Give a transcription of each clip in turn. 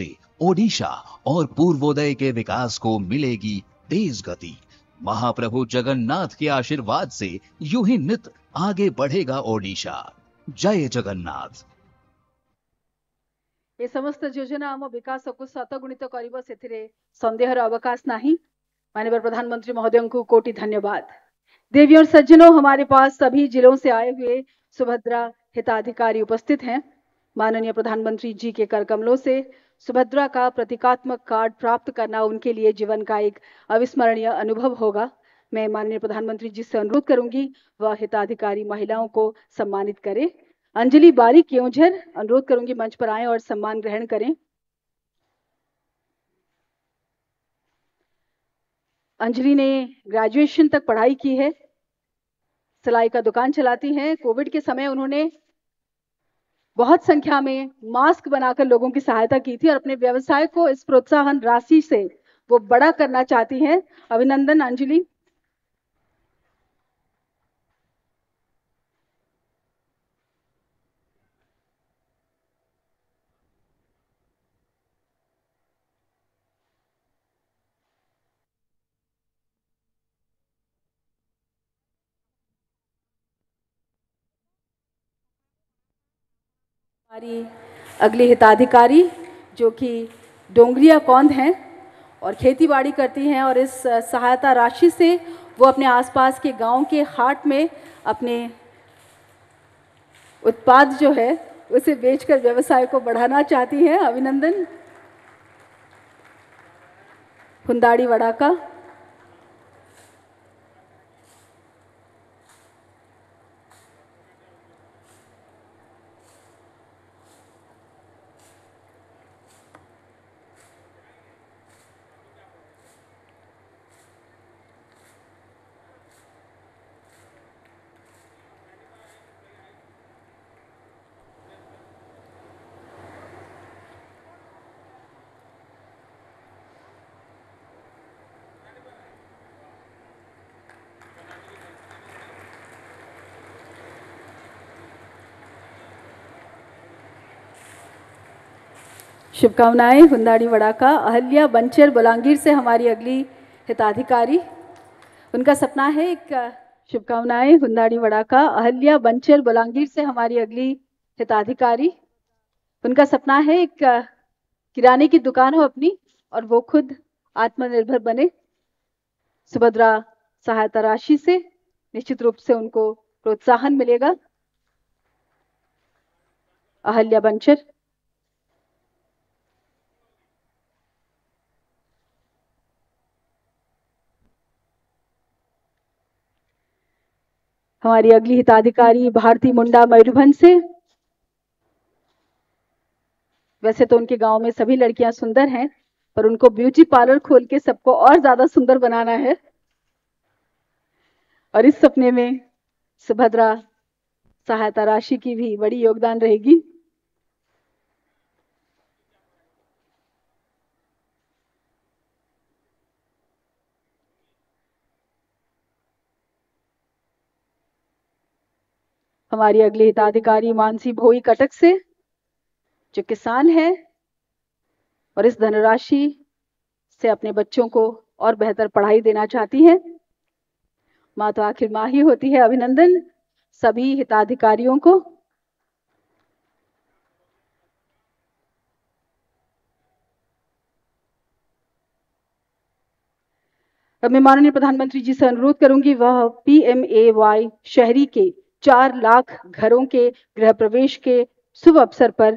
से ओडिशा और पूर्वोदय के विकास को मिलेगी तेज गति। महाप्रभु जगन्नाथ के आशीर्वाद से यूं ही नित आगे बढ़ेगा ओडिशा। जय जगन्नाथ। ये समस्त योजना आम विकास को शतगुणित करिब सेथिरे संदेहर अवकाश नहीं। माननीय प्रधानमंत्री महोदय को कोटि धन्यवाद। देवी और सज्जनों, हमारे पास सभी जिलों से आए हुए सुभद्रा हिताधिकारी उपस्थित हैं। माननीय प्रधानमंत्री जी के कर कमलों से सुभद्रा का प्रतीकात्मक कार्ड प्राप्त करना उनके लिए जीवन का एक अविस्मरणीय अनुभव होगा। मैं माननीय प्रधानमंत्री जी से अनुरोध करूंगी वह हिताधिकारी महिलाओं को सम्मानित करें। अंजलि बारी क्योंझर, अनुरोध करूंगी मंच पर आएं और सम्मान ग्रहण करें। अंजलि ने ग्रेजुएशन तक पढ़ाई की है, सिलाई का दुकान चलाती हैं। कोविड के समय उन्होंने बहुत संख्या में मास्क बनाकर लोगों की सहायता की थी और अपने व्यवसाय को इस प्रोत्साहन राशि से वो बड़ा करना चाहती हैं। अभिनंदन अंजलि। हमारी अगली हिताधिकारी जो कि डोंगरिया कौंद हैं और खेतीबाड़ी करती हैं और इस सहायता राशि से वो अपने आसपास के गांव के हाट में अपने उत्पाद जो है उसे बेचकर व्यवसाय को बढ़ाना चाहती हैं। अभिनंदन। हुंदाड़ी वड़ाका। शुभकामनाएं। हुंदाड़ी वड़ाका। अहल्या बंचर बलांगीर से हमारी अगली हिताधिकारी, उनका सपना है एक शुभकामनाएं। हुंदाड़ी वड़ाका। अहल्या बंचर बलांगीर से हमारी अगली हिताधिकारी, उनका सपना है एक किराने की दुकान हो अपनी और वो खुद आत्मनिर्भर बने। सुभद्रा सहायता राशि से निश्चित रूप से उनको प्रोत्साहन मिलेगा। अहल्या बंचर। हमारी अगली हिताधिकारी भारती मुंडा मयूरभंज से। वैसे तो उनके गांव में सभी लड़कियां सुंदर हैं, पर उनको ब्यूटी पार्लर खोल के सबको और ज्यादा सुंदर बनाना है और इस सपने में सुभद्रा सहायता राशि की भी बड़ी योगदान रहेगी। हमारी अगली हिताधिकारी मानसी भोई कटक से, जो किसान है और इस धनराशि से अपने बच्चों को और बेहतर पढ़ाई देना चाहती हैं। माँ तो आखिर माँ ही होती है। अभिनंदन सभी हिताधिकारियों को। अब मैं माननीय प्रधानमंत्री जी से अनुरोध करूंगी वह PMAY शहरी के 4 लाख घरों के गृह प्रवेश के शुभ अवसर पर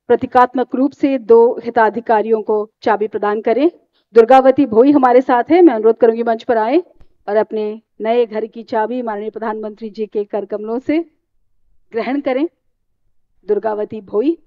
प्रतीकात्मक रूप से 2 हिताधिकारियों को चाबी प्रदान करें। दुर्गावती भोई हमारे साथ है, मैं अनुरोध करूंगी मंच पर आए और अपने नए घर की चाबी माननीय प्रधानमंत्री जी के कर कमलों से ग्रहण करें। दुर्गावती भोई।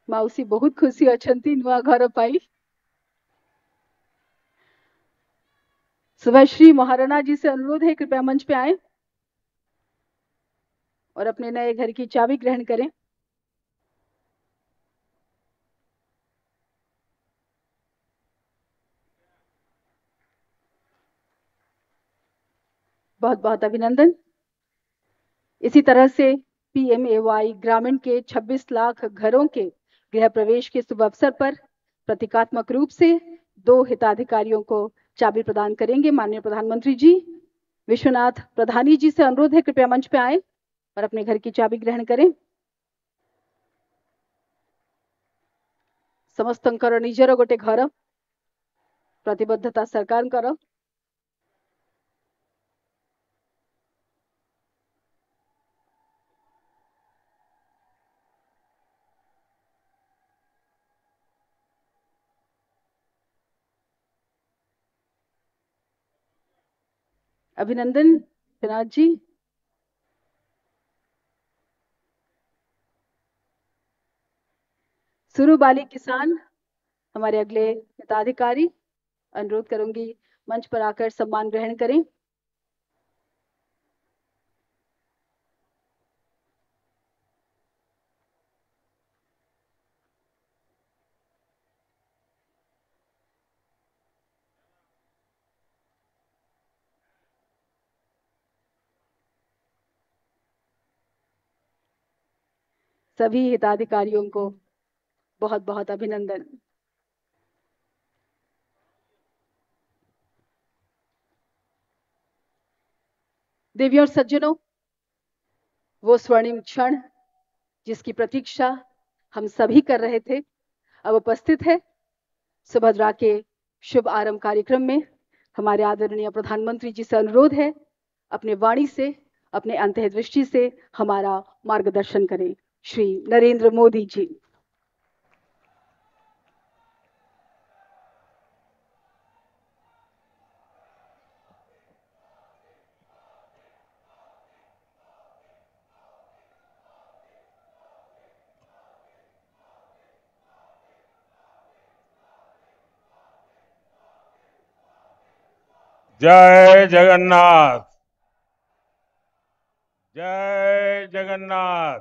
माउसी बहुत खुशी अच्छी नुआ घर पाई। सुभाश्री महाराणा जी से अनुरोध है कृपया मंच पे आए। और अपने नए घर की चाबी ग्रहण करें। बहुत बहुत अभिनंदन। इसी तरह से पीएमएवाई ग्रामीण के 26 लाख घरों के गृह प्रवेश के शुभ अवसर पर प्रतीकात्मक रूप से 2 हिताधिकारियों को चाबी प्रदान करेंगे। माननीय प्रधानमंत्री जी, विश्वनाथ प्रधानी जी से अनुरोध है, कृपया मंच पे आए और अपने घर की चाबी ग्रहण करें। समस्तंकर निजर गोटे घर, प्रतिबद्धता सरकारଙ୍କର। अभिनंदन विनाथ जी। सुरू बाली किसान हमारे अगले हिताधिकारी, अनुरोध करूंगी मंच पर आकर सम्मान ग्रहण करें। सभी हिताधिकारियों को बहुत बहुत अभिनंदन। देवियों और सज्जनों, वो स्वर्णिम क्षण जिसकी प्रतीक्षा हम सभी कर रहे थे अब उपस्थित है। सुभद्रा के शुभ आरंभ कार्यक्रम में हमारे आदरणीय प्रधानमंत्री जी से अनुरोध है, अपने वाणी से, अपने अंतर्दृष्टि से हमारा मार्गदर्शन करें। श्री नरेंद्र मोदी जी। जय जगन्नाथ, जय जगन्नाथ,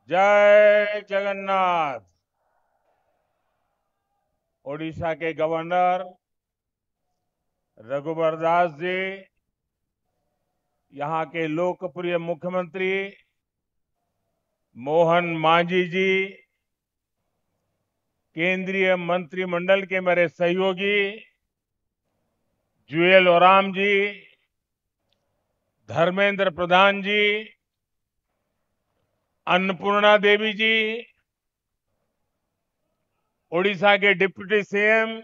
जय जगन्नाथ। ओडिशा के गवर्नर रघुवर दास जी, यहाँ के लोकप्रिय मुख्यमंत्री मोहन मांझी जी, केंद्रीय मंत्रिमंडल के मेरे सहयोगी जुएल ओराम जी, धर्मेंद्र प्रधान जी, अन्नपूर्णा देवी जी, ओडिशा के डिप्टी सीएम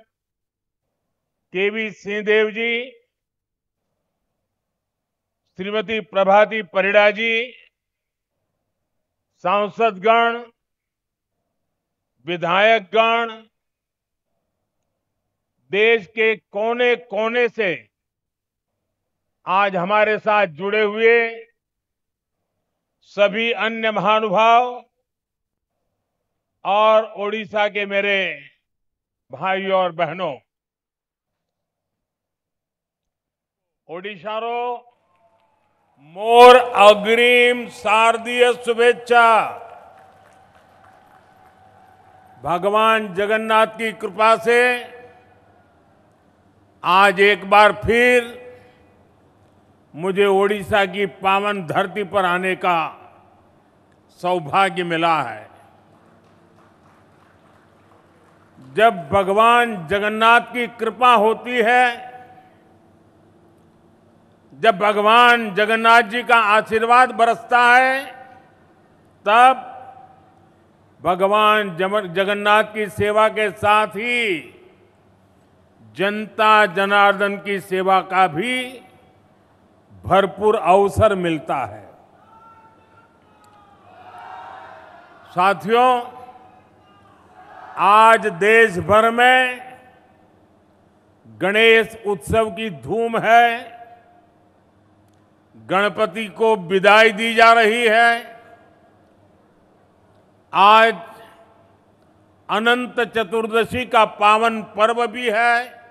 केवी सिंहदेव जी, श्रीमती प्रभाती परिड़ा जी, सांसदगण, विधायकगण, देश के कोने कोने से आज हमारे साथ जुड़े हुए सभी अन्य महानुभाव और ओडिशा के मेरे भाइयों और बहनों, ओडिशारो मोर अग्रिम शारदीय शुभेच्छा। भगवान जगन्नाथ की कृपा से आज एक बार फिर मुझे ओडिशा की पावन धरती पर आने का सौभाग्य मिला है। जब भगवान जगन्नाथ की कृपा होती है, जब भगवान जगन्नाथ जी का आशीर्वाद बरसता है, तब भगवान जगन्नाथ की सेवा के साथ ही जनता जनार्दन की सेवा का भी भरपूर अवसर मिलता है। साथियों, आज देश भर में गणेश उत्सव की धूम है। गणपति को विदाई दी जा रही है। आज अनंत चतुर्दशी का पावन पर्व भी है।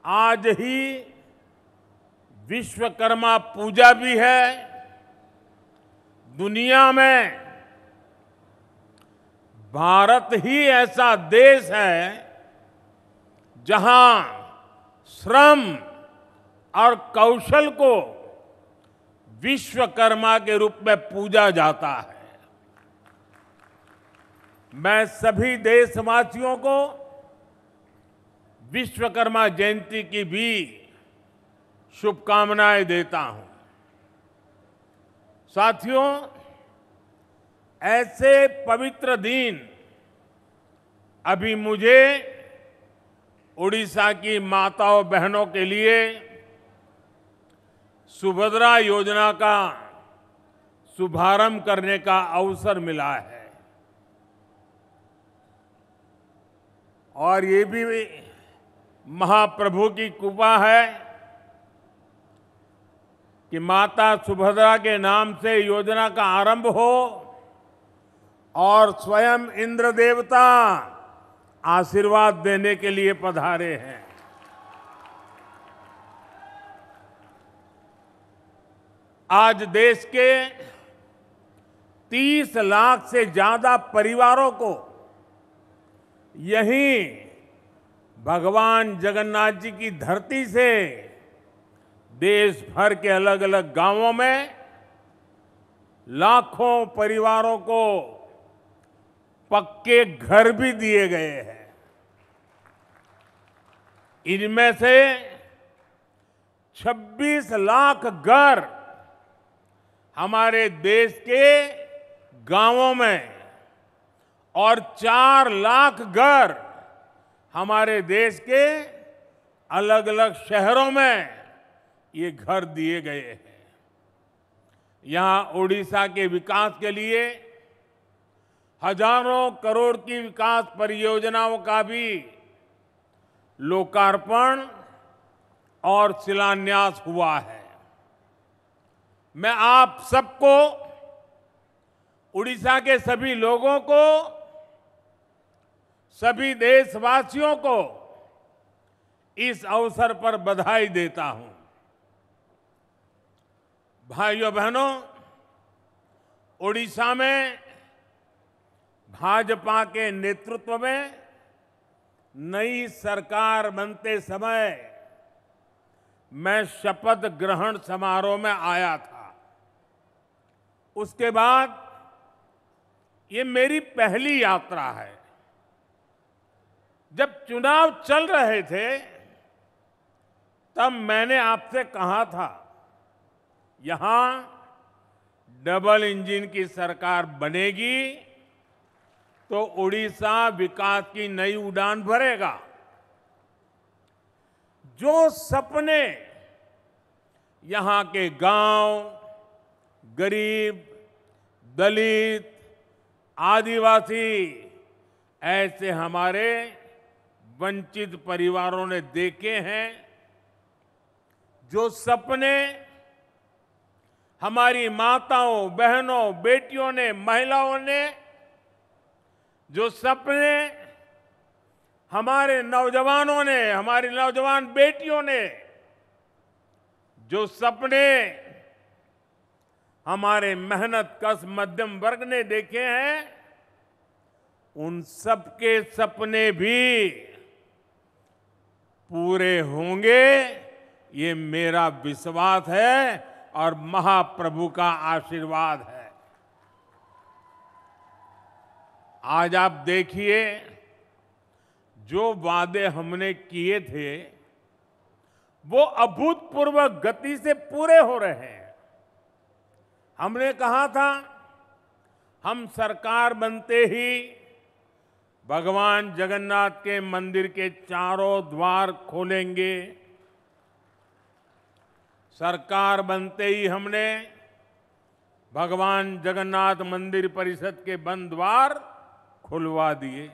आज ही विश्वकर्मा पूजा भी है। दुनिया में भारत ही ऐसा देश है जहां श्रम और कौशल को विश्वकर्मा के रूप में पूजा जाता है। मैं सभी देशवासियों को विश्वकर्मा जयंती की भी शुभकामनाएं देता हूं। साथियों, ऐसे पवित्र दिन अभी मुझे उड़ीसा की माताओं बहनों के लिए सुभद्रा योजना का शुभारंभ करने का अवसर मिला है। और ये भी महाप्रभु की कृपा है कि माता सुभद्रा के नाम से योजना का आरंभ हो और स्वयं इंद्र देवता आशीर्वाद देने के लिए पधारे हैं। आज देश के 30 लाख से ज्यादा परिवारों को यहीं भगवान जगन्नाथ जी की धरती से देश भर के अलग अलग गांवों में लाखों परिवारों को पक्के घर भी दिए गए हैं। इनमें से 26 लाख घर हमारे देश के गांवों में और 4 लाख घर हमारे देश के अलग अलग शहरों में ये घर दिए गए हैं। यहां ओडिशा के विकास के लिए हजारों करोड़ की विकास परियोजनाओं का भी लोकार्पण और शिलान्यास हुआ है। मैं आप सबको, उड़ीसा के सभी लोगों को, सभी देशवासियों को इस अवसर पर बधाई देता हूं। भाइयों बहनों, ओडिशा में भाजपा के नेतृत्व में नई सरकार बनते समय मैं शपथ ग्रहण समारोह में आया था। उसके बाद ये मेरी पहली यात्रा है। जब चुनाव चल रहे थे तब मैंने आपसे कहा था, यहां डबल इंजन की सरकार बनेगी तो उड़ीसा विकास की नई उड़ान भरेगा। जो सपने यहां के गांव, गरीब, दलित, आदिवासी, ऐसे हमारे वंचित परिवारों ने देखे हैं, जो सपने हमारी माताओं, बहनों, बेटियों ने, महिलाओं ने, जो सपने हमारे नौजवानों ने, हमारी नौजवान बेटियों ने, जो सपने हमारे मेहनत कश मध्यम वर्ग ने देखे हैं, उन सबके सपने भी पूरे होंगे, ये मेरा विश्वास है और महाप्रभु का आशीर्वाद है। आज आप देखिए, जो वादे हमने किए थे वो अभूतपूर्व गति से पूरे हो रहे हैं। हमने कहा था हम सरकार बनते ही भगवान जगन्नाथ के मंदिर के चारों द्वार खोलेंगे। सरकार बनते ही हमने भगवान जगन्नाथ मंदिर परिषद के बंद द्वार खुलवा दिए।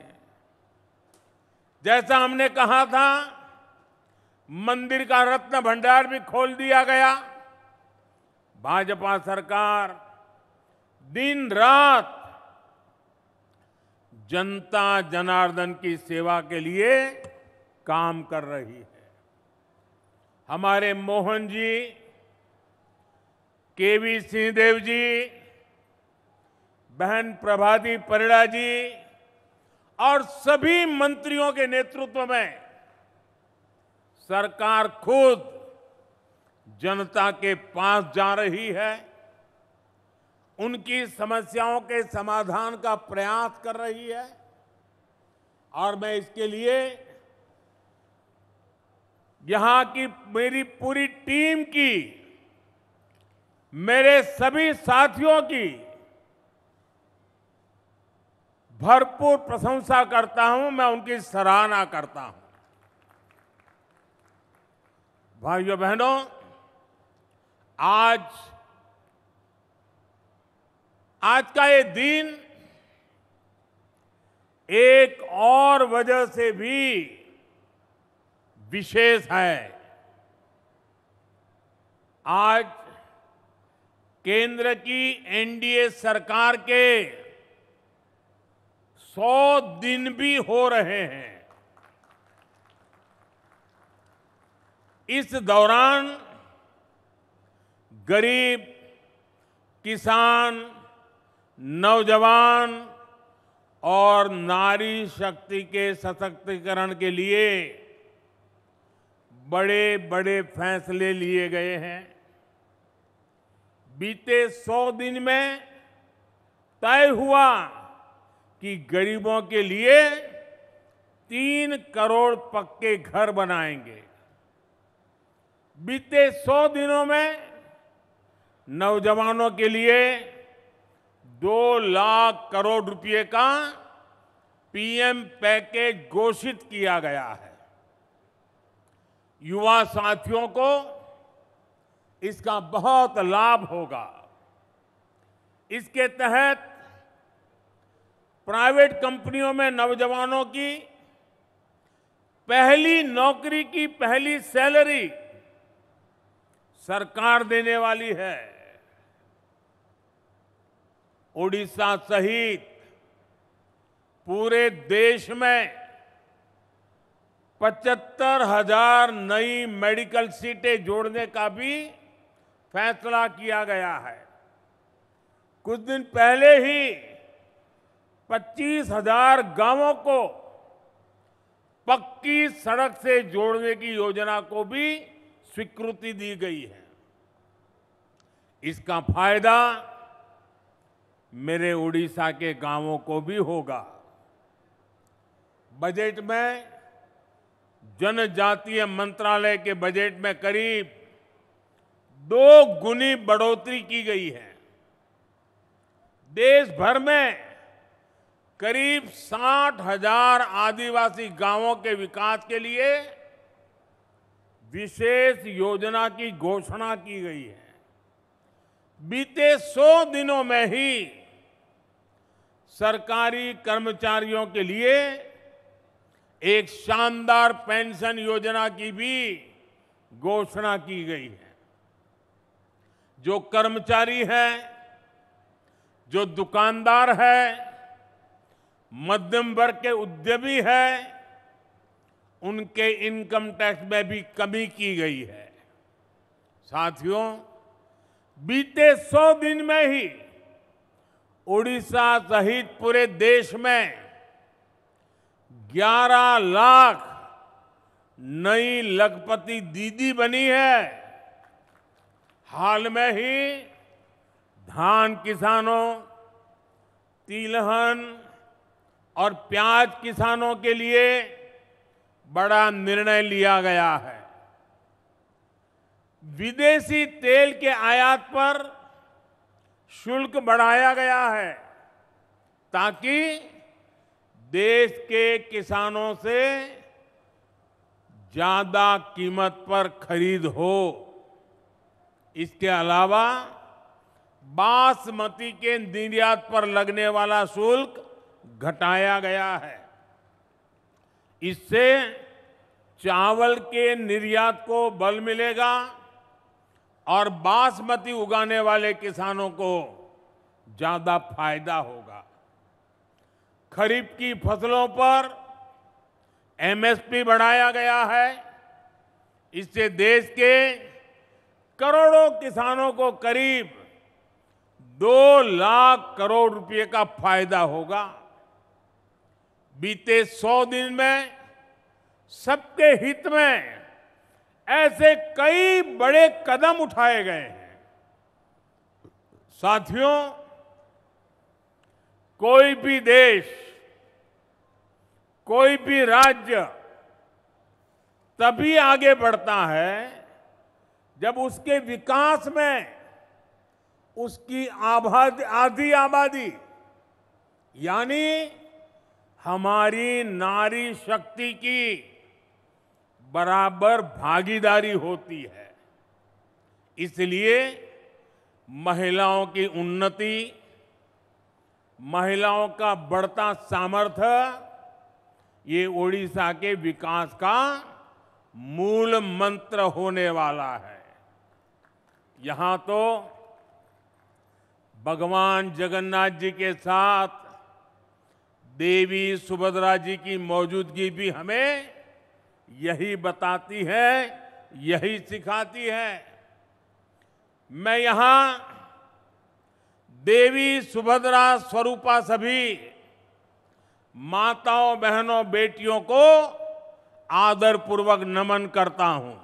जैसा हमने कहा था, मंदिर का रत्न भंडार भी खोल दिया गया। भाजपा सरकार दिन रात जनता जनार्दन की सेवा के लिए काम कर रही है। हमारे मोहन जी केवी सिंहदेव जी, बहन प्रभाती परिड़ा जी और सभी मंत्रियों के नेतृत्व में सरकार खुद जनता के पास जा रही है, उनकी समस्याओं के समाधान का प्रयास कर रही है और मैं इसके लिए यहां की मेरी पूरी टीम की, मेरे सभी साथियों की भरपूर प्रशंसा करता हूं, मैं उनकी सराहना करता हूं। भाइयों बहनों, आज का ये दिन एक और वजह से भी विशेष है। आज केंद्र की एनडीए सरकार के 100 दिन भी हो रहे हैं। इस दौरान गरीब, किसान, नौजवान और नारी शक्ति के सशक्तिकरण के लिए बड़े बड़े फैसले लिए गए हैं। बीते 100 दिन में तय हुआ कि गरीबों के लिए 3 करोड़ पक्के घर बनाएंगे। बीते 100 दिनों में नौजवानों के लिए 2 लाख करोड़ रुपए का पीएम पैकेज घोषित किया गया है। युवा साथियों को इसका बहुत लाभ होगा। इसके तहत प्राइवेट कंपनियों में नौजवानों की पहली नौकरी की पहली सैलरी सरकार देने वाली है। ओडिशा सहित पूरे देश में 75,000 नई मेडिकल सीटें जोड़ने का भी फैसला किया गया है। कुछ दिन पहले ही 25,000 गांवों को पक्की सड़क से जोड़ने की योजना को भी स्वीकृति दी गई है। इसका फायदा मेरे उड़ीसा के गांवों को भी होगा। बजट में जनजातीय मंत्रालय के बजट में करीब 2 गुनी बढ़ोतरी की गई है। देश भर में करीब 60,000 आदिवासी गांवों के विकास के लिए विशेष योजना की घोषणा की गई है। बीते 100 दिनों में ही सरकारी कर्मचारियों के लिए एक शानदार पेंशन योजना की भी घोषणा की गई है। जो कर्मचारी है, जो दुकानदार है, मध्यम वर्ग के उद्यमी है, उनके इनकम टैक्स में भी कमी की गई है। साथियों, बीते 100 दिन में ही उड़ीसा सहित पूरे देश में 11 लाख नई लखपति दीदी बनी है। हाल में ही धान किसानों, तिलहन और प्याज किसानों के लिए बड़ा निर्णय लिया गया है। विदेशी तेल के आयात पर शुल्क बढ़ाया गया है ताकि देश के किसानों से ज्यादा कीमत पर खरीद हो। इसके अलावा बासमती के निर्यात पर लगने वाला शुल्क घटाया गया है। इससे चावल के निर्यात को बल मिलेगा और बासमती उगाने वाले किसानों को ज्यादा फायदा होगा। खरीफ की फसलों पर एमएसपी बढ़ाया गया है। इससे देश के करोड़ों किसानों को करीब 2 लाख करोड़ रुपए का फायदा होगा। बीते 100 दिन में सबके हित में ऐसे कई बड़े कदम उठाए गए हैं। साथियों, कोई भी देश, कोई भी राज्य तभी आगे बढ़ता है जब उसके विकास में उसकी आधी आबादी यानी हमारी नारी शक्ति की बराबर भागीदारी होती है। इसलिए महिलाओं की उन्नति, महिलाओं का बढ़ता सामर्थ्य ये ओडिशा के विकास का मूल मंत्र होने वाला है। यहां तो भगवान जगन्नाथ जी के साथ देवी सुभद्रा जी की मौजूदगी भी हमें यही बताती है, यही सिखाती है। मैं यहां देवी सुभद्रा स्वरूपा सभी माताओं, बहनों, बेटियों को आदर पूर्वक नमन करता हूं।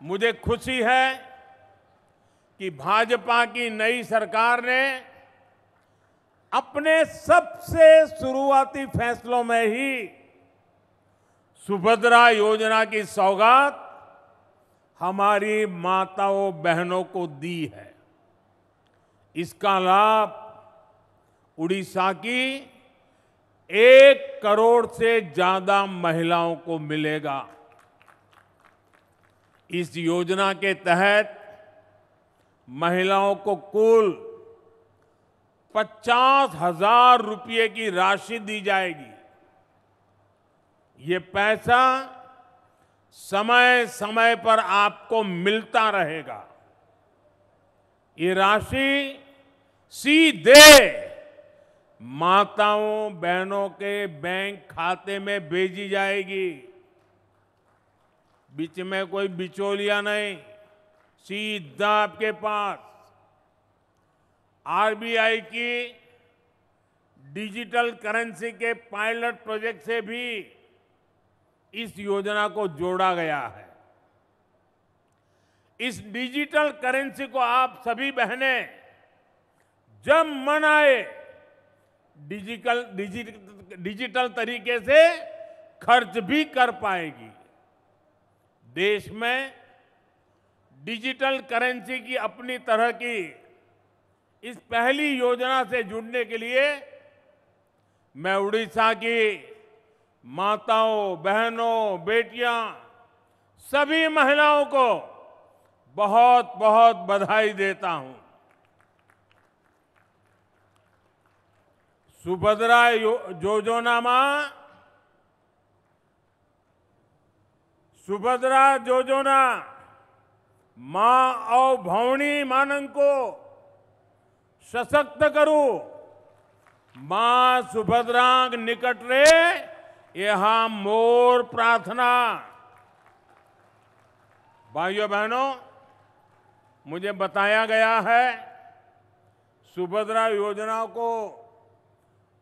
मुझे खुशी है कि भाजपा की नई सरकार ने अपने सबसे शुरुआती फैसलों में ही सुभद्रा योजना की सौगात हमारी माताओं, बहनों को दी है। इसका लाभ उड़ीसा की 1 करोड़ से ज्यादा महिलाओं को मिलेगा। इस योजना के तहत महिलाओं को कुल 50,000 रुपये की राशि दी जाएगी। ये पैसा समय समय पर आपको मिलता रहेगा। ये राशि सीधे माताओं, बहनों के बैंक खाते में भेजी जाएगी। बीच में कोई बिचौलिया नहीं, सीधा आपके पास। आरबीआई की डिजिटल करेंसी के पायलट प्रोजेक्ट से भी इस योजना को जोड़ा गया है। इस डिजिटल करेंसी को आप सभी बहनें जब मन आए डिजिटल तरीके से खर्च भी कर पाएगी। देश में डिजिटल करेंसी की अपनी तरह की इस पहली योजना से जुड़ने के लिए मैं उड़ीसा की माताओं, बहनों, बेटियां, सभी महिलाओं को बहुत बहुत बधाई देता हूं। सुभद्रा योजना मां और भौणी मानन को सशक्त करू। मां सुभद्रांग निकट रे यहां मोर प्रार्थना। भाइयों बहनों, मुझे बताया गया है सुभद्रा योजना को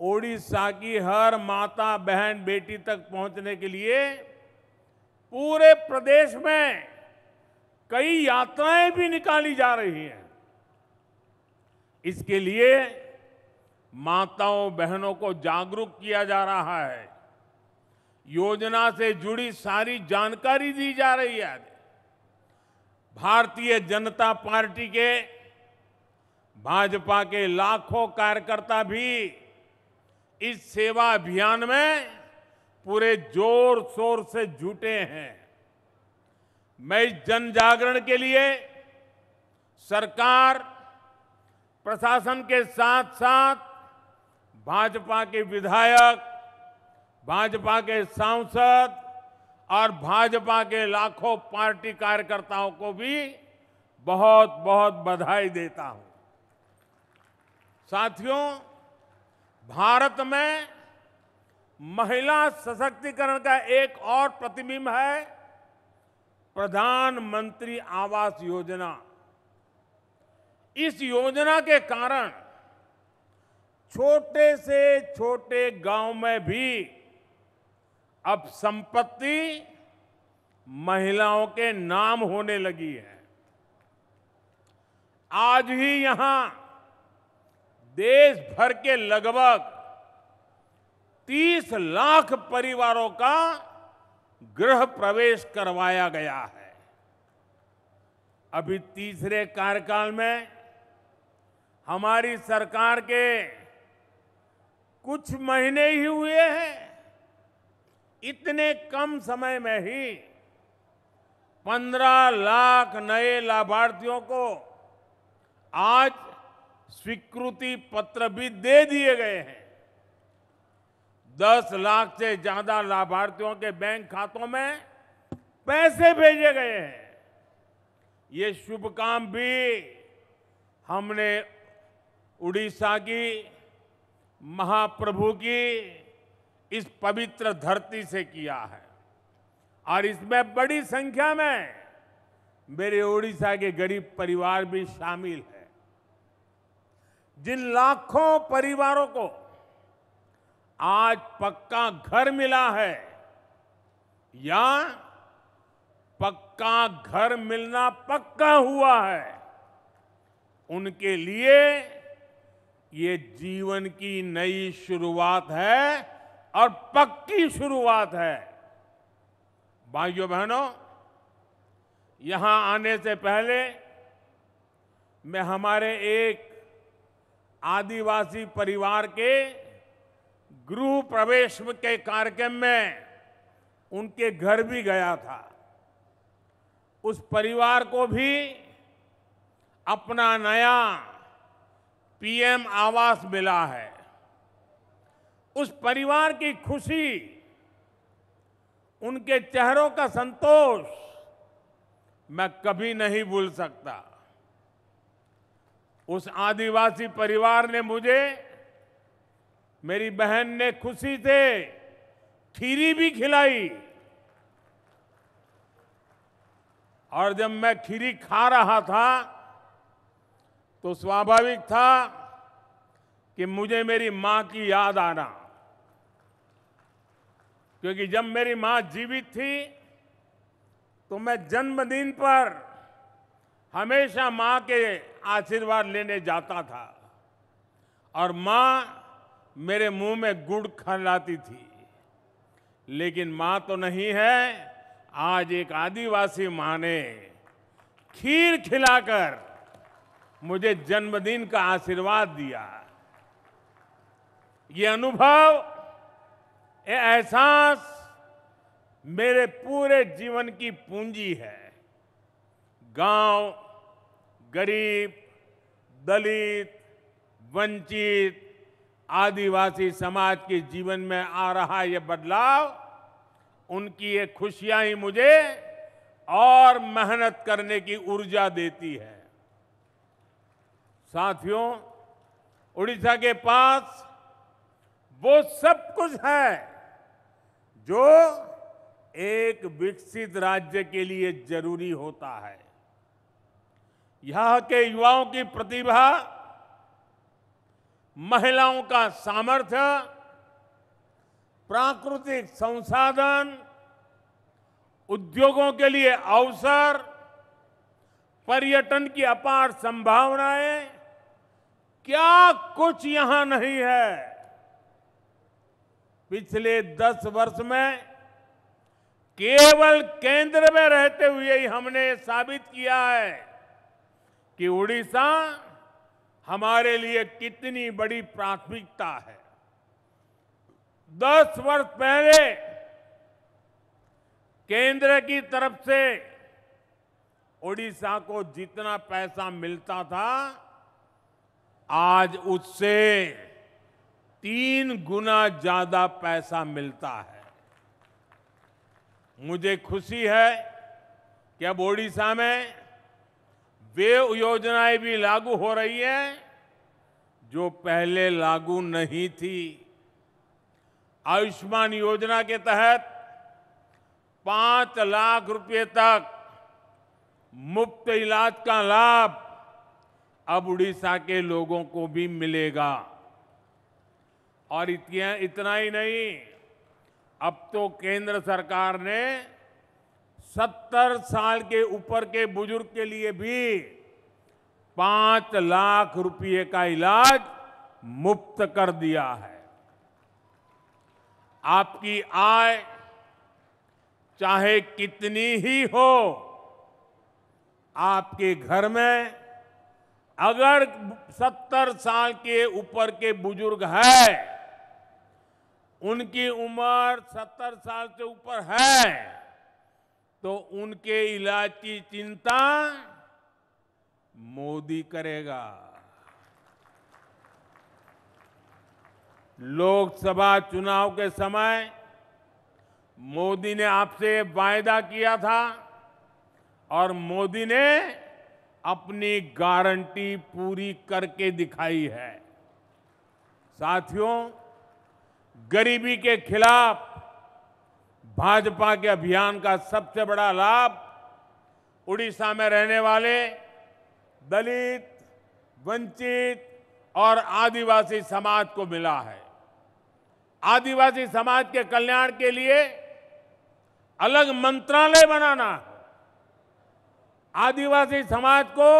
ओडिशा की हर माता, बहन, बेटी तक पहुंचने के लिए पूरे प्रदेश में कई यात्राएं भी निकाली जा रही हैं। इसके लिए माताओं, बहनों को जागरूक किया जा रहा है। योजना से जुड़ी सारी जानकारी दी जा रही है। भारतीय जनता पार्टी के, भाजपा के लाखों कार्यकर्ता भी इस सेवा अभियान में पूरे जोर शोर से जुटे हैं। मैं इस जन जागरण के लिए सरकार, प्रशासन के साथ साथ भाजपा के विधायक, भाजपा के सांसद और भाजपा के लाखों पार्टी कार्यकर्ताओं को भी बहुत बहुत बधाई देता हूं। साथियों, भारत में महिला सशक्तिकरण का एक और प्रतिबिंब है प्रधानमंत्री आवास योजना, इस योजना के कारण छोटे से छोटे गांव में भी अब संपत्ति महिलाओं के नाम होने लगी है। आज ही यहां देश भर के लगभग 30 लाख परिवारों का गृह प्रवेश करवाया गया है। अभी तीसरे कार्यकाल में हमारी सरकार के कुछ महीने ही हुए हैं, इतने कम समय में ही 15 लाख नए लाभार्थियों को आज स्वीकृति पत्र भी दे दिए गए हैं। 10 लाख से ज्यादा लाभार्थियों के बैंक खातों में पैसे भेजे गए हैं। ये शुभ काम भी हमने उड़ीसा की महाप्रभु की इस पवित्र धरती से किया है और इसमें बड़ी संख्या में मेरे उड़ीसा के गरीब परिवार भी शामिल है। जिन लाखों परिवारों को आज पक्का घर मिला है या पक्का घर मिलना पक्का हुआ है, उनके लिए ये जीवन की नई शुरुआत है और पक्की शुरुआत है। भाइयों बहनों, यहां आने से पहले मैं हमारे एक आदिवासी परिवार के गृह प्रवेश के कार्यक्रम में उनके घर भी गया था। उस परिवार को भी अपना नया पीएम आवास मिला है। उस परिवार की खुशी, उनके चेहरों का संतोष मैं कभी नहीं भूल सकता। उस आदिवासी परिवार ने मुझे, मेरी बहन ने खुशी से खीरी भी खिलाई और जब मैं खीरी खा रहा था तो स्वाभाविक था कि मुझे मेरी मां की याद आना, क्योंकि जब मेरी मां जीवित थी तो मैं जन्मदिन पर हमेशा मां के आशीर्वाद लेने जाता था और मां मेरे मुंह में गुड़ खिलाती थी। लेकिन मां तो नहीं है, आज एक आदिवासी मां ने खीर खिलाकर मुझे जन्मदिन का आशीर्वाद दिया। ये अनुभव, ये एहसास मेरे पूरे जीवन की पूंजी है। गांव, गरीब, दलित, वंचित, आदिवासी समाज के जीवन में आ रहा ये बदलाव, उनकी ये खुशियां ही मुझे और मेहनत करने की ऊर्जा देती है। साथियों, उड़ीसा के पास वो सब कुछ है जो एक विकसित राज्य के लिए जरूरी होता है। यहां के युवाओं की प्रतिभा, महिलाओं का सामर्थ्य, प्राकृतिक संसाधन, उद्योगों के लिए अवसर, पर्यटन की अपार संभावनाएं, क्या कुछ यहां नहीं है। पिछले 10 वर्ष में केवल केंद्र में रहते हुए ही हमने साबित किया है कि उड़ीसा हमारे लिए कितनी बड़ी प्राथमिकता है। 10 वर्ष पहले केंद्र की तरफ से उड़ीसा को जितना पैसा मिलता था, आज उससे 3 गुना ज्यादा पैसा मिलता है। मुझे खुशी है कि अब ओडिशा में वे योजनाएं भी लागू हो रही हैं जो पहले लागू नहीं थी। आयुष्मान योजना के तहत 5 लाख रुपए तक मुफ्त इलाज का लाभ अब उड़ीसा के लोगों को भी मिलेगा। और इतना ही नहीं, अब तो केंद्र सरकार ने 70 साल के ऊपर के बुजुर्ग के लिए भी 5 लाख रुपए का इलाज मुफ्त कर दिया है। आपकी आय चाहे कितनी ही हो, आपके घर में अगर 70 साल के ऊपर के बुजुर्ग है, उनकी उम्र 70 साल से ऊपर है, तो उनके इलाज की चिंता मोदी करेगा। लोकसभा चुनाव के समय मोदी ने आपसे वायदा किया था और मोदी ने अपनी गारंटी पूरी करके दिखाई है। साथियों, गरीबी के खिलाफ भाजपा के अभियान का सबसे बड़ा लाभ उड़ीसा में रहने वाले दलित, वंचित और आदिवासी समाज को मिला है। आदिवासी समाज के कल्याण के लिए अलग मंत्रालय बनाना है। आदिवासी समाज को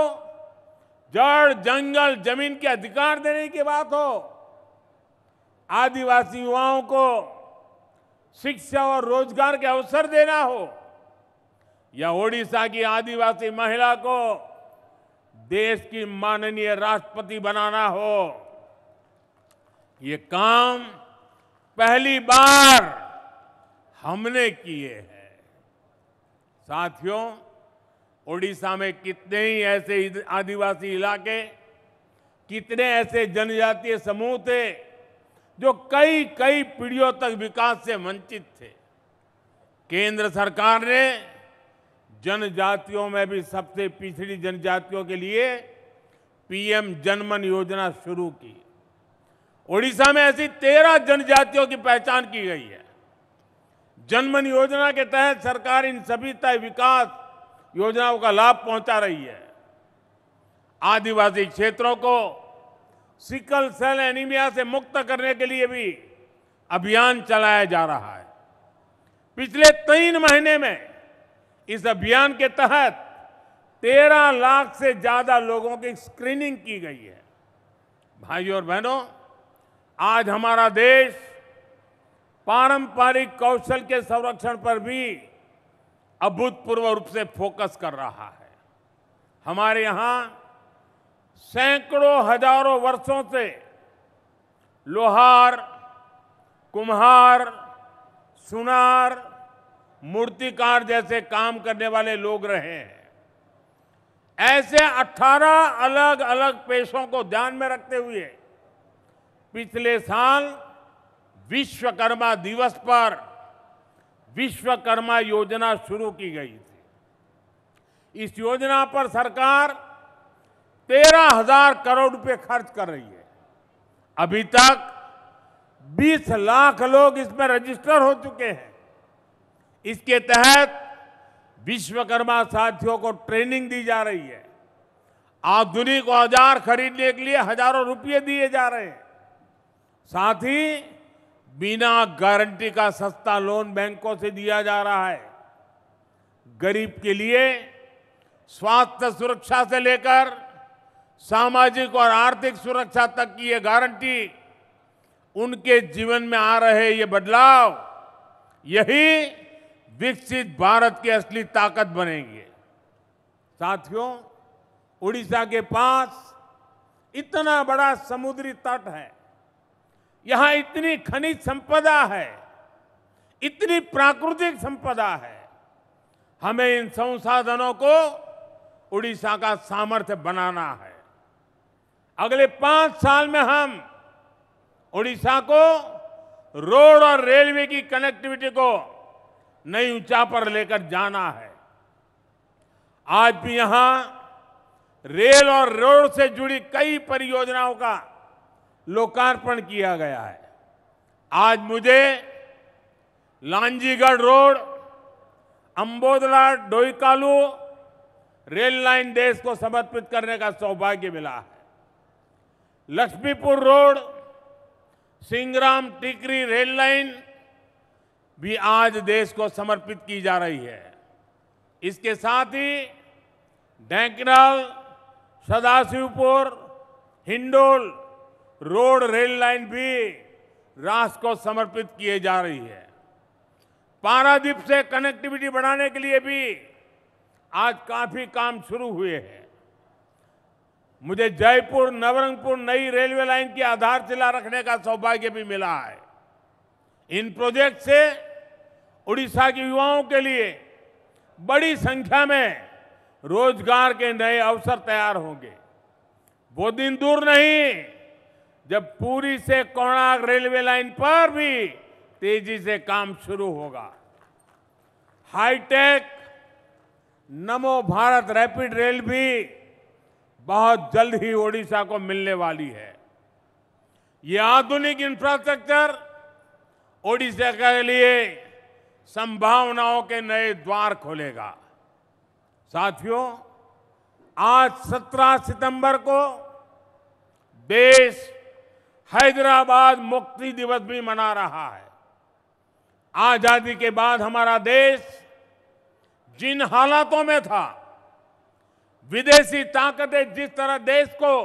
जड़, जंगल, जमीन के अधिकार देने की बात हो, आदिवासी युवाओं को शिक्षा और रोजगार के अवसर देना हो, या ओडिशा की आदिवासी महिला को देश की माननीय राष्ट्रपति बनाना हो, ये काम पहली बार हमने किए हैं। साथियों, ओडिशा में कितने ही ऐसे आदिवासी इलाके, कितने ऐसे जनजातीय समूह थे जो कई कई पीढ़ियों तक विकास से वंचित थे। केंद्र सरकार ने जनजातियों में भी सबसे पिछड़ी जनजातियों के लिए पीएम जनमन योजना शुरू की। ओडिशा में ऐसी 13 जनजातियों की पहचान की गई है। जनमन योजना के तहत सरकार इन सभी तय विकास योजनाओं का लाभ पहुंचा रही है। आदिवासी क्षेत्रों को सिकल सेल एनीमिया से मुक्त करने के लिए भी अभियान चलाया जा रहा है। पिछले 3 महीने में इस अभियान के तहत 13 लाख से ज्यादा लोगों की स्क्रीनिंग की गई है। भाइयों और बहनों, आज हमारा देश पारंपरिक कौशल के संरक्षण पर भी अभूतपूर्व रूप से फोकस कर रहा है। हमारे यहां सैकड़ों हजारों वर्षों से लोहार, कुम्हार, सुनार, मूर्तिकार जैसे काम करने वाले लोग रहे हैं। ऐसे 18 अलग अलग पेशों को ध्यान में रखते हुए पिछले साल विश्वकर्मा दिवस पर विश्वकर्मा योजना शुरू की गई थी। इस योजना पर सरकार 13,000 करोड़ रुपए खर्च कर रही है। अभी तक 20 लाख लोग इसमें रजिस्टर हो चुके हैं। इसके तहत विश्वकर्मा साथियों को ट्रेनिंग दी जा रही है। आधुनिक औजार खरीदने के लिए हजारों रुपए दिए जा रहे हैं। साथ ही बिना गारंटी का सस्ता लोन बैंकों से दिया जा रहा है। गरीब के लिए स्वास्थ्य सुरक्षा से लेकर सामाजिक और आर्थिक सुरक्षा तक की ये गारंटी, उनके जीवन में आ रहे ये बदलाव, यही विकसित भारत की असली ताकत बनेंगे। साथियों, उड़ीसा के पास इतना बड़ा समुद्री तट है, यहां इतनी खनिज संपदा है, इतनी प्राकृतिक संपदा है। हमें इन संसाधनों को उड़ीसा का सामर्थ्य बनाना है। अगले 5 साल में हम उड़ीसा को रोड और रेलवे की कनेक्टिविटी को नई ऊंचाई पर लेकर जाना है। आज भी यहां रेल और रोड से जुड़ी कई परियोजनाओं का लोकार्पण किया गया है। आज मुझे लांजीगढ़ रोड, अंबोदला डोईकालू, रेल लाइन देश को समर्पित करने का सौभाग्य मिला है। लक्ष्मीपुर रोड सिंगराम टिकरी रेल लाइन भी आज देश को समर्पित की जा रही है। इसके साथ ही Dhenkanal Sadashivpur Hindol road rail line भी राष्ट्र को समर्पित किए जा रही है। पारादीप से कनेक्टिविटी बढ़ाने के लिए भी आज काफी काम शुरू हुए हैं। मुझे जयपुर नवरंगपुर नई रेलवे लाइन की आधारशिला रखने का सौभाग्य भी मिला है। इन प्रोजेक्ट से उड़ीसा के युवाओं के लिए बड़ी संख्या में रोजगार के नए अवसर तैयार होंगे। वो दिन दूर नहीं जब पुरी से कोणार्क रेलवे लाइन पर भी तेजी से काम शुरू होगा। हाईटेक नमो भारत रैपिड रेल भी बहुत जल्द ही ओडिशा को मिलने वाली है। ये आधुनिक इंफ्रास्ट्रक्चर ओडिशा के लिए संभावनाओं के नए द्वार खोलेगा। साथियों, आज 17 सितंबर को देश हैदराबाद मुक्ति दिवस भी मना रहा है। आजादी के बाद हमारा देश जिन हालातों में था, विदेशी ताकतें जिस तरह देश को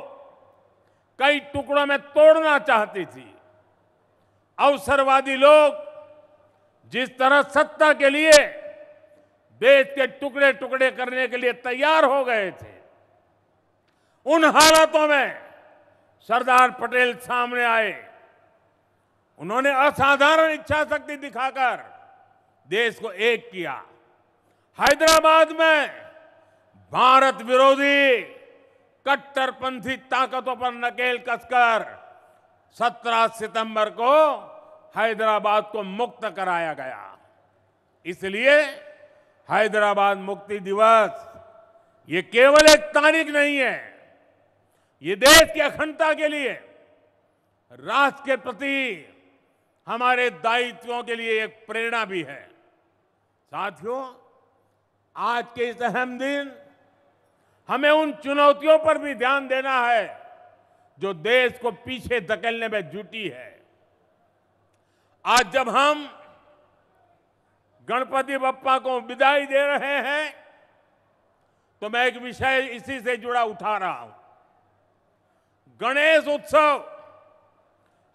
कई टुकड़ों में तोड़ना चाहती थी, अवसरवादी लोग जिस तरह सत्ता के लिए देश के टुकड़े टुकड़े करने के लिए तैयार हो गए थे, उन हालातों में सरदार पटेल सामने आए। उन्होंने असाधारण इच्छा शक्ति दिखाकर देश को एक किया। हैदराबाद में भारत विरोधी कट्टरपंथी ताकतों पर नकेल कसकर 17 सितंबर को हैदराबाद को मुक्त कराया गया। इसलिए हैदराबाद मुक्ति दिवस ये केवल एक तारीख नहीं है, ये देश की अखंडता के लिए, राष्ट्र के प्रति हमारे दायित्वों के लिए एक प्रेरणा भी है। साथियों, आज के इस अहम दिन हमें उन चुनौतियों पर भी ध्यान देना है जो देश को पीछे धकेलने में जुटी है। आज जब हम गणपति बप्पा को विदाई दे रहे हैं तो मैं एक विषय इसी से जुड़ा उठा रहा हूं। गणेश उत्सव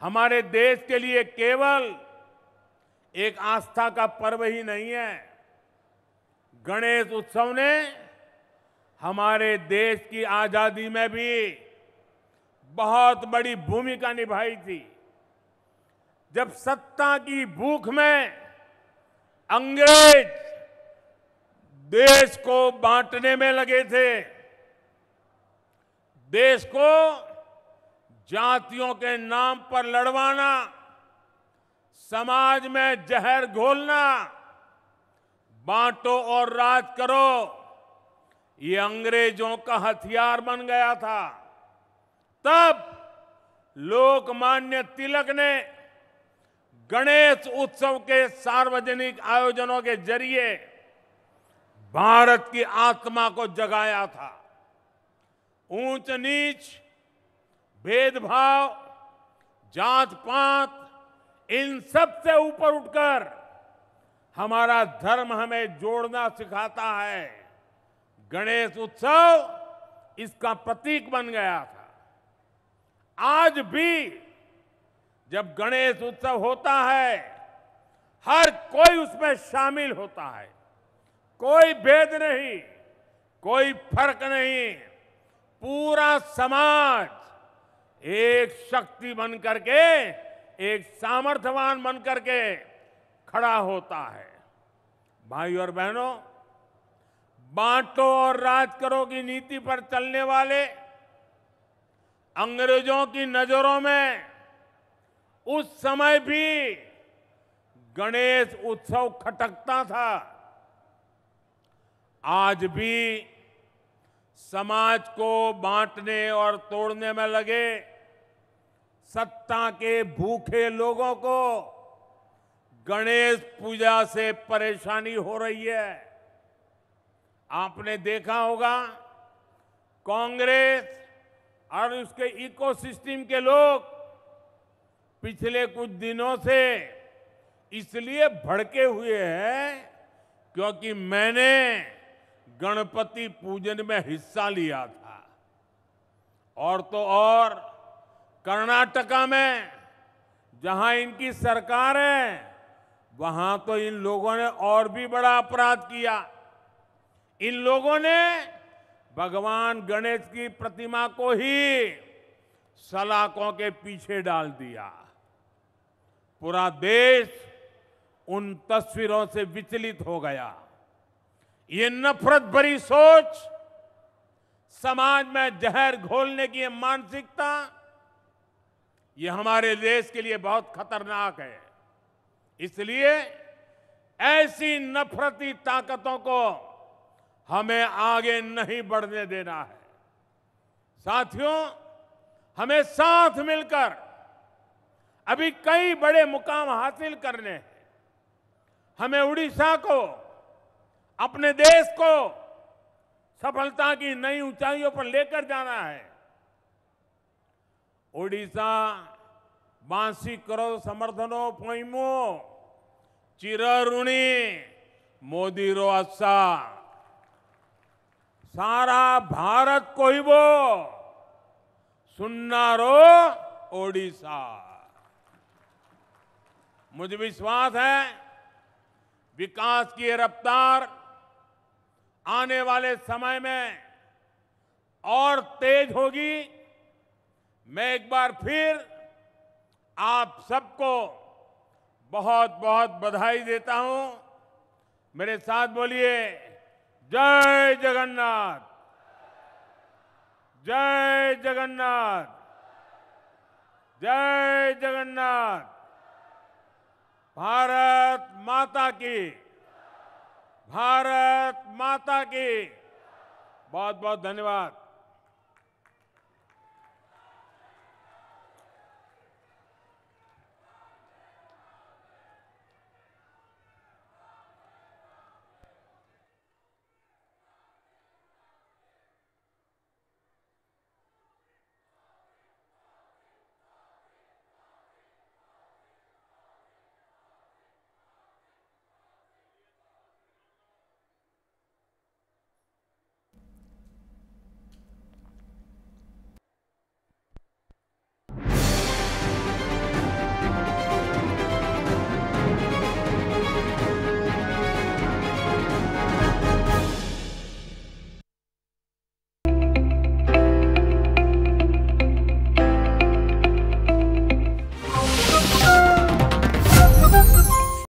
हमारे देश के लिए केवल एक आस्था का पर्व ही नहीं है। गणेश उत्सव ने हमारे देश की आजादी में भी बहुत बड़ी भूमिका निभाई थी। जब सत्ता की भूख में अंग्रेज देश को बांटने में लगे थे, देश को जातियों के नाम पर लड़वाना, समाज में जहर घोलना, बांटो और राज करो, ये अंग्रेजों का हथियार बन गया था। तब लोकमान्य तिलक ने गणेश उत्सव के सार्वजनिक आयोजनों के जरिए भारत की आत्मा को जगाया था। ऊंच नीच, भेदभाव, जात पात, इन सब से ऊपर उठकर हमारा धर्म हमें जोड़ना सिखाता है। गणेश उत्सव इसका प्रतीक बन गया था। आज भी जब गणेश उत्सव होता है, हर कोई उसमें शामिल होता है। कोई भेद नहीं, कोई फर्क नहीं, पूरा समाज एक शक्ति बन करके, एक सामर्थ्यवान बन करके खड़ा होता है। भाई और बहनों, बांटो और राज करो की नीति पर चलने वाले अंग्रेजों की नजरों में उस समय भी गणेश उत्सव खटकता था। आज भी समाज को बांटने और तोड़ने में लगे सत्ता के भूखे लोगों को गणेश पूजा से परेशानी हो रही है। आपने देखा होगा कांग्रेस और उसके इकोसिस्टम के लोग पिछले कुछ दिनों से इसलिए भड़के हुए हैं क्योंकि मैंने गणपति पूजन में हिस्सा लिया था। और तो और कर्नाटका में जहां इनकी सरकार है वहां तो इन लोगों ने और भी बड़ा अपराध किया। इन लोगों ने भगवान गणेश की प्रतिमा को ही सलाखों के पीछे डाल दिया। पूरा देश उन तस्वीरों से विचलित हो गया। ये नफरत भरी सोच, समाज में जहर घोलने की ये मानसिकता, ये हमारे देश के लिए बहुत खतरनाक है। इसलिए ऐसी नफरती ताकतों को हमें आगे नहीं बढ़ने देना है। साथियों, हमें साथ मिलकर अभी कई बड़े मुकाम हासिल करने हैं। हमें उड़ीसा को, अपने देश को सफलता की नई ऊंचाइयों पर लेकर जाना है। ओडिशा बांसी करो समर्थनो पोइमो चिरऋणी मोदी रो अस्सा सारा भारत को ही वो सुन्नारो ओडिशा। मुझे विश्वास है विकास की रफ्तार आने वाले समय में और तेज होगी। मैं एक बार फिर आप सबको बहुत बहुत बधाई देता हूं। मेरे साथ बोलिए, जय जगन्नाथ, जय जगन्नाथ, जय जगन्नाथ। भारत माता की, भारत माता की। बहुत बहुत धन्यवाद।